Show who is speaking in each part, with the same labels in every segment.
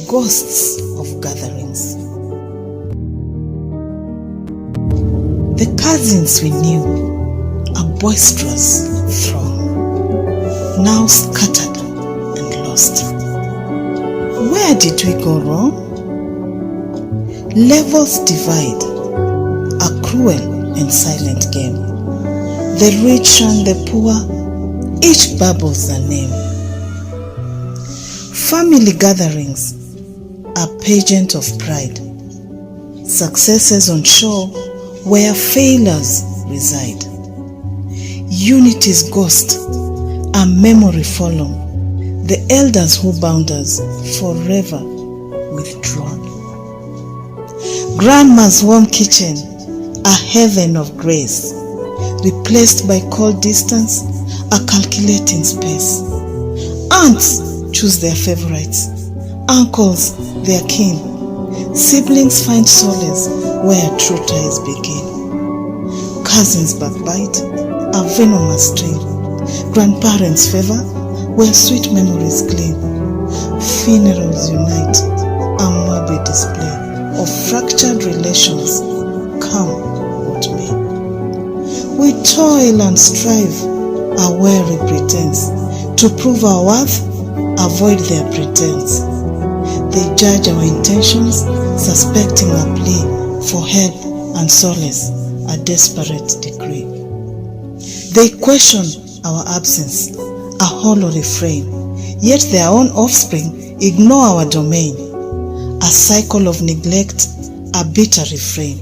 Speaker 1: Ghosts of gatherings. The cousins we knew, a boisterous throng, now scattered and lost. Where did we go wrong? Levels divide, a cruel and silent game. The rich and the poor, each babbles a name. Family gatherings, a pageant of pride. Successes on show where failures reside. Unity's ghost, a memory forlorn. The elders who bound us forever withdrawn. Grandma's warm kitchen, a heaven of grace, replaced by cold distance, a calculating space. Aunts choose their favorites, uncles their kin. Siblings find solace where true ties begin. Cousins backbite, a venomous strain. Grandparents' favor, where sweet memories gleam. Funerals unite, a morbid display of fractured relations, come what may. We toil and strive, a weary pretence, to prove our worth, avoid their pretense. They judge our intentions, suspecting our plea for help and solace, a desperate decree. They question our absence, a hollow refrain, yet their own offspring ignore our domain. A cycle of neglect, a bitter refrain,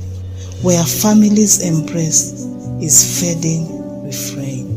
Speaker 1: where families' embrace is fading refrain.